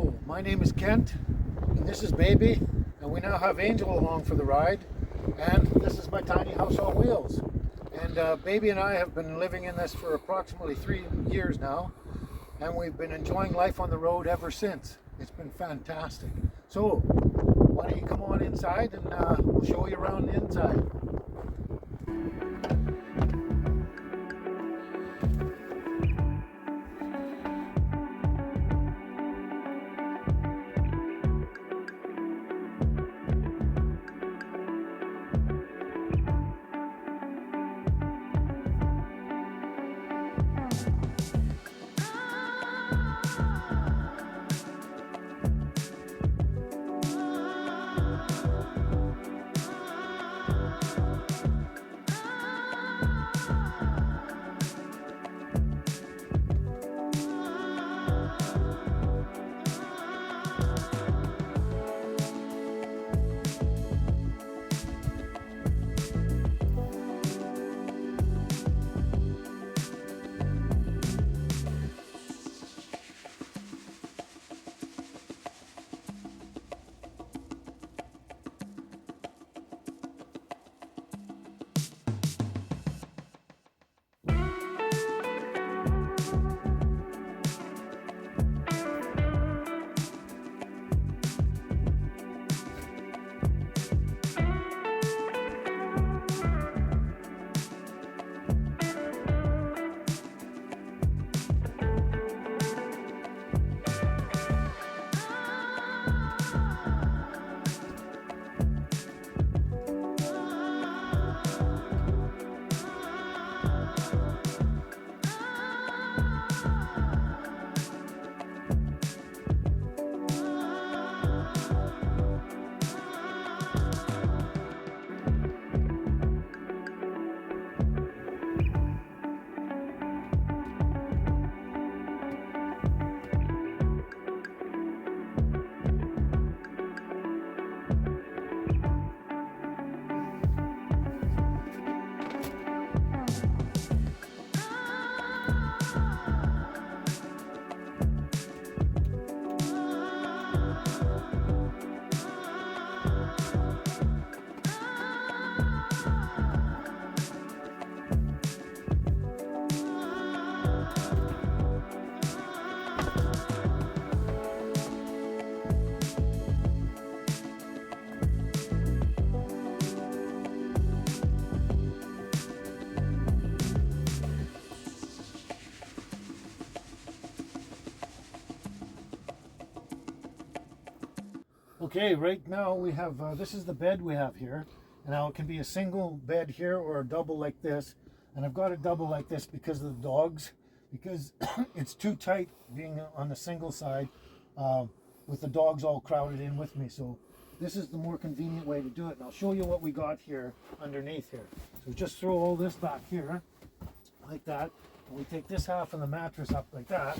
Hello, my name is Kent, and this is Baby, and we now have Angel along for the ride, and this is my tiny house on wheels. And Baby and I have been living in this for approximately 3 years now, and we've been enjoying life on the road ever since. It's been fantastic. So, why don't you come on inside and we'll show you around the inside. Okay, right now we have, this is the bed we have here. And now it can be a single bed here or a double like this. And I've got a double like this because of the dogs, because it's too tight being on the single side with the dogs all crowded in with me. So this is the more convenient way to do it. And I'll show you what we got here underneath here. So just throw all this back here like that. And we take this half of the mattress up like that.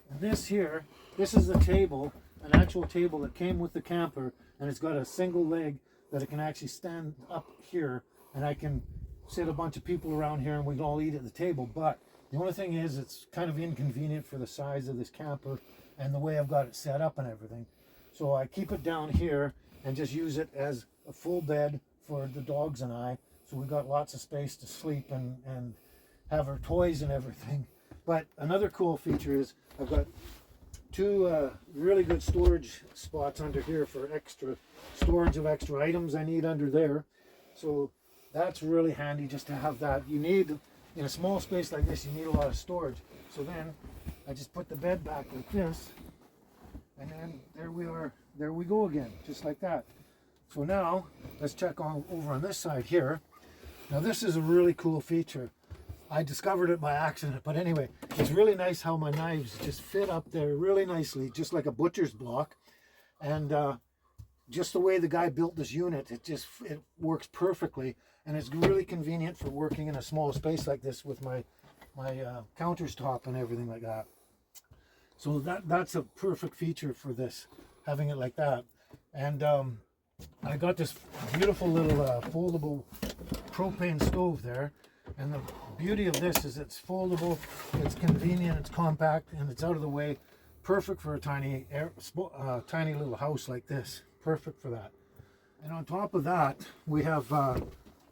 And this here, this is the table, an actual table that came with the camper, and it's got a single leg that it can actually stand up here, and I can sit a bunch of people around here and we can all eat at the table. But the only thing is it's kind of inconvenient for the size of this camper and the way I've got it set up and everything. So I keep it down here and just use it as a full bed for the dogs and I. So we got lots of space to sleep and have our toys and everything. But another cool feature is I've got two really good storage spots under here for extra storage of extra items I need under there. So that's really handy just to have that. You need, in a small space like this, you need a lot of storage. So then I just put the bed back like this, and then there we are, there we go again, just like that. So now let's check on over on this side here. Now this is a really cool feature. I discovered it by accident, but anyway, it's really nice how my knives just fit up there really nicely, just like a butcher's block. And just the way the guy built this unit, it works perfectly, and it's really convenient for working in a small space like this with my countertop and everything like that. So that's a perfect feature for this, having it like that. And I got this beautiful little foldable propane stove there. And the beauty of this is it's foldable, it's convenient, it's compact, and it's out of the way. perfect for a tiny little house like this. Perfect for that. And on top of that, we have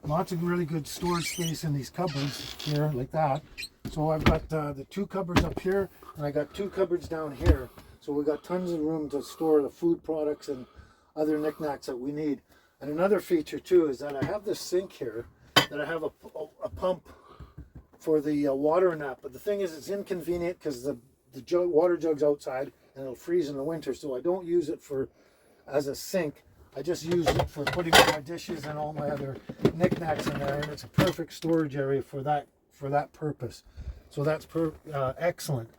lots of really good storage space in these cupboards here, like that. So I've got the 2 cupboards up here, and I got 2 cupboards down here. So we got tons of room to store the food products and other knickknacks that we need. And another feature too is that I have this sink here that I have a pump for the water in that. But the thing is, it's inconvenient because the water jug's outside and it'll freeze in the winter. So I don't use it as a sink. I just use it for putting all my dishes and all my other knickknacks in there, and it's a perfect storage area for that purpose. So that's excellent.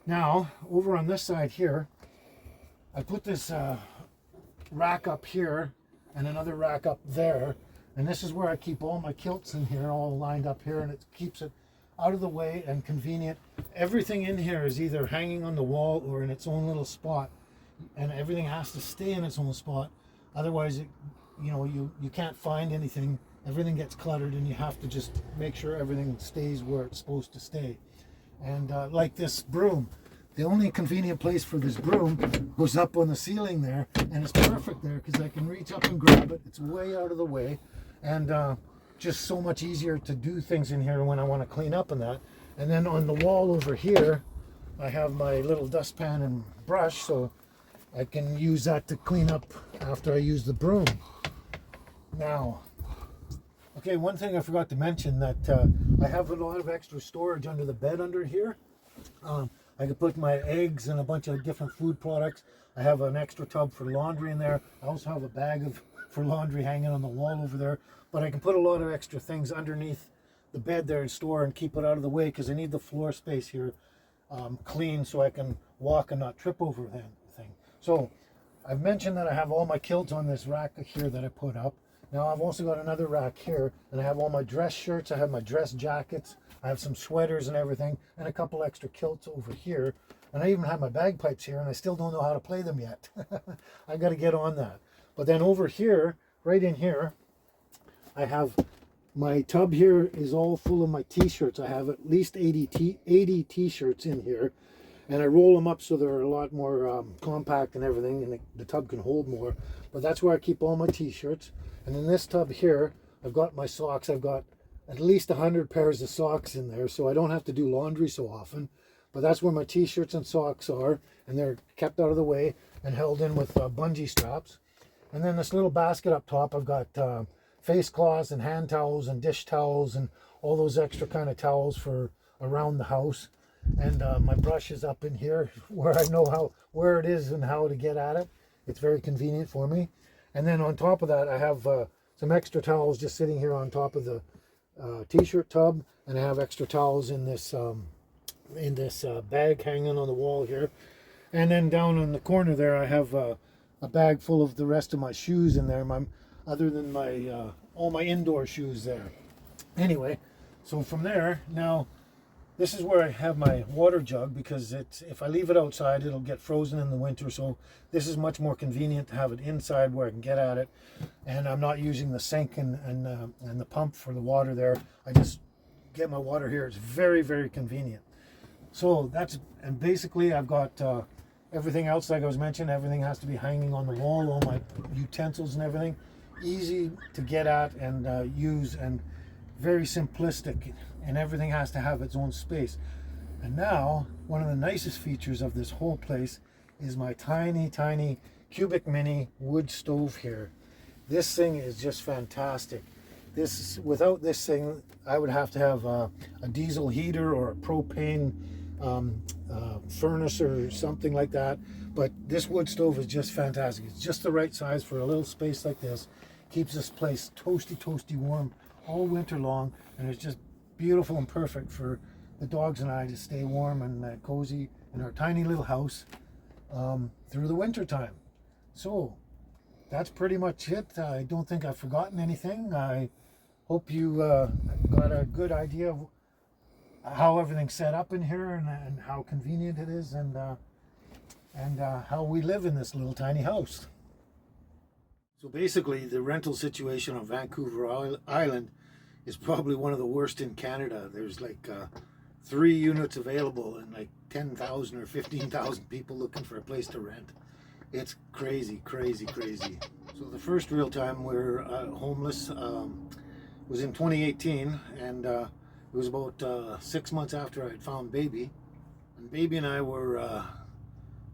Now, over on this side here, I put this rack up here and another rack up there, and this is where I keep all my kilts in here, all lined up here, and it keeps it out of the way and convenient. Everything in here is either hanging on the wall or in its own little spot, and everything has to stay in its own spot. Otherwise, you can't find anything. Everything gets cluttered, and you have to just make sure everything stays where it's supposed to stay. And like this broom, the only convenient place for this broom goes up on the ceiling there, and it's perfect there because I can reach up and grab it. It's way out of the way, and just so much easier to do things in here when I want to clean up and that. And then on the wall over here, I have my little dustpan and brush, so I can use that to clean up after I use the broom. Now, okay, one thing I forgot to mention, that I have a lot of extra storage under the bed under here. I could put my eggs and a bunch of different food products. I have an extra tub for laundry in there. I also have a bag for laundry hanging on the wall over there. But I can put a lot of extra things underneath the bed there and store and keep it out of the way, because I need the floor space here clean so I can walk and not trip over thing. So I've mentioned that I have all my kilts on this rack here that I put up. Now I've also got another rack here, and I have all my dress shirts, I have my dress jackets, I have some sweaters and everything, and a couple extra kilts over here. And I even have my bagpipes here, and I still don't know how to play them yet. I got to get on that. But then over here, right in here, I have my tub here is all full of my t-shirts. I have at least 80 t-shirts in here. And I roll them up so they're a lot more compact and everything, and the tub can hold more. But that's where I keep all my t-shirts. And in this tub here, I've got my socks. I've got at least 100 pairs of socks in there, so I don't have to do laundry so often. But that's where my t-shirts and socks are, and they're kept out of the way and held in with bungee straps. And then this little basket up top, I've got face cloths and hand towels and dish towels and all those extra kind of towels for around the house. And my brush is up in here where I know where it is and how to get at it. It's very convenient for me. And then on top of that, I have some extra towels just sitting here on top of the t-shirt tub, and I have extra towels in this bag hanging on the wall here. And then down in the corner there, I have a bag full of the rest of my shoes in there, other than my all my indoor shoes there. Anyway, so from there, now this is where I have my water jug, because if I leave it outside, it'll get frozen in the winter. So this is much more convenient to have it inside where I can get at it. And I'm not using the sink and the pump for the water there. I just get my water here. It's very, very convenient. So and basically I've got everything else, like I was mentioning, everything has to be hanging on the wall, all my utensils and everything. Easy to get at and use, and very simplistic, and everything has to have its own space. And now, one of the nicest features of this whole place is my tiny, tiny cubic mini wood stove here. This thing is just fantastic. Without this thing, I would have to have a diesel heater or a propane furnace or something like that. But this wood stove is just fantastic. It's just the right size for a little space like this. Keeps this place toasty, toasty warm all winter long, and it's just beautiful and perfect for the dogs and I to stay warm and cozy in our tiny little house through the winter time. So that's pretty much it. I don't think I've forgotten anything. I hope you got a good idea of how everything's set up in here, and how convenient it is, and how we live in this little tiny house. So basically, the rental situation on Vancouver Island is probably one of the worst in Canada. There's like 3 units available and like 10,000 or 15,000 people looking for a place to rent. It's crazy, crazy, crazy. So the first real time we were homeless was in 2018, and it was about 6 months after I'd found Baby. And Baby and I were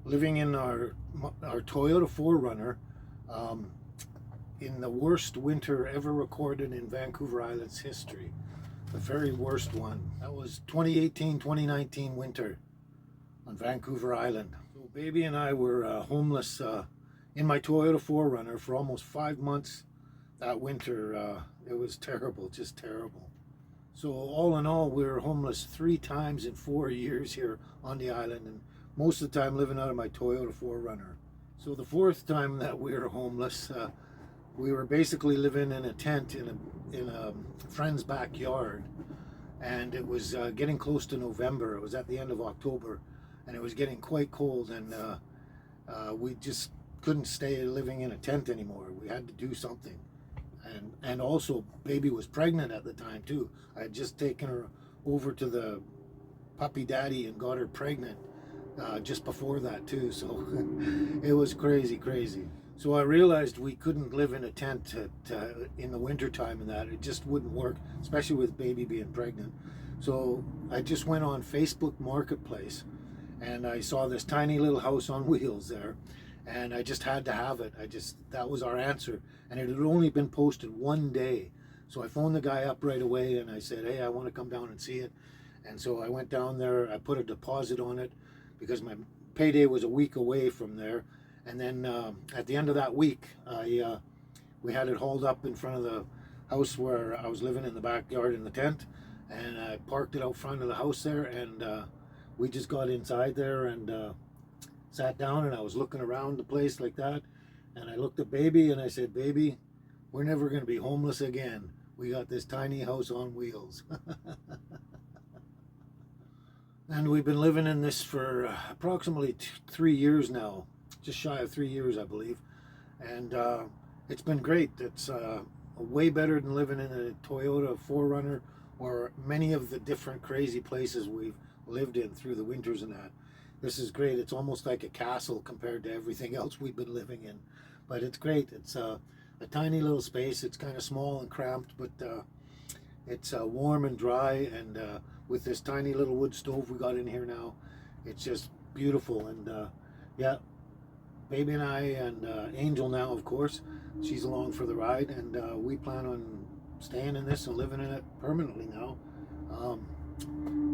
living in our Toyota 4Runner in the worst winter ever recorded in Vancouver Island's history. The very worst one. That was 2018-2019 winter on Vancouver Island. So Baby and I were homeless in my Toyota 4Runner for almost 5 months that winter. It was terrible, just terrible. So all in all, we were homeless 3 times in 4 years here on the island, and most of the time living out of my Toyota 4Runner. So the 4th time that we were homeless, we were basically living in a tent in a friend's backyard, and it was getting close to November. It was at the end of October, and it was getting quite cold, and we just couldn't stay living in a tent anymore. We had to do something. And also Baby was pregnant at the time too. I had just taken her over to the puppy daddy and got her pregnant just before that too, so it was crazy. So I realized we couldn't live in a tent in the winter time, and that it just wouldn't work, especially with Baby being pregnant. So I just went on Facebook Marketplace, and I saw this tiny little house on wheels there, and I just had to have it. That was our answer, and it had only been posted 1 day. So I phoned the guy up right away, and I said, hey, I want to come down and see it. And so I went down there. I put a deposit on it because my payday was a week away from there. And then at the end of that week, we had it hauled up in front of the house where I was living in the backyard in the tent, and I parked it out front of the house there, and we just got inside there and sat down, and I was looking around the place like that, and I looked at Baby and I said, Baby, we're never going to be homeless again. We got this tiny house on wheels. And we've been living in this for approximately 3 years now. Just shy of 3 years, I believe, and it's been great. It's way better than living in a Toyota 4Runner or many of the different crazy places we've lived in through the winters and that. This is great. It's almost like a castle compared to everything else we've been living in, but it's great. It's a tiny little space. It's kind of small and cramped, but it's warm and dry, and with this tiny little wood stove we got in here now, it's just beautiful. And yeah, Baby and I, and Angel now, of course, she's along for the ride, and we plan on staying in this and living in it permanently now.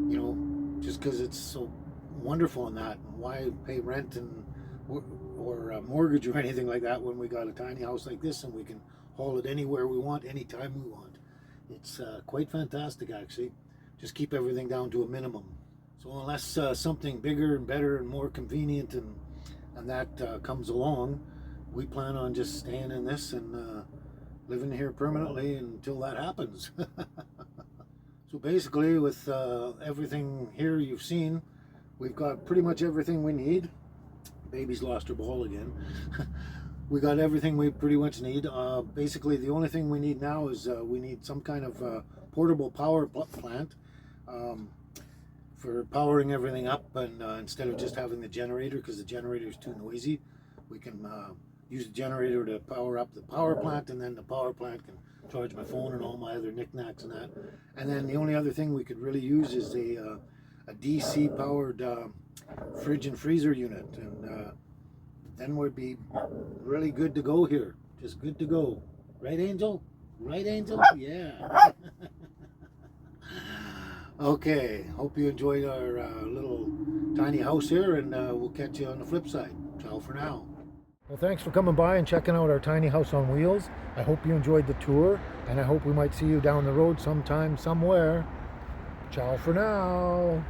You know, just because it's so wonderful in that. Why pay rent or a mortgage or anything like that when we got a tiny house like this and we can haul it anywhere we want, anytime we want. It's quite fantastic, actually. Just keep everything down to a minimum. So unless something bigger and better and more convenient and that comes along, we plan on just staying in this and living here permanently until that happens. So basically, with everything here you've seen, we've got pretty much everything we need. Baby's lost her ball again. We got everything we pretty much need. Basically, the only thing we need now is we need some kind of portable power plant for powering everything up, and instead of just having the generator, because the generator is too noisy, we can use the generator to power up the power plant, and then the power plant can charge my phone and all my other knickknacks and that. And then the only other thing we could really use is a DC powered fridge and freezer unit, and then we'd be really good to go here. Just good to go. Right, Angel? Right, Angel? Yeah. Okay, hope you enjoyed our little tiny house here, and we'll catch you on the flip side. Ciao for now. Well, thanks for coming by and checking out our tiny house on wheels. I hope you enjoyed the tour, and I hope we might see you down the road sometime, somewhere. Ciao for now.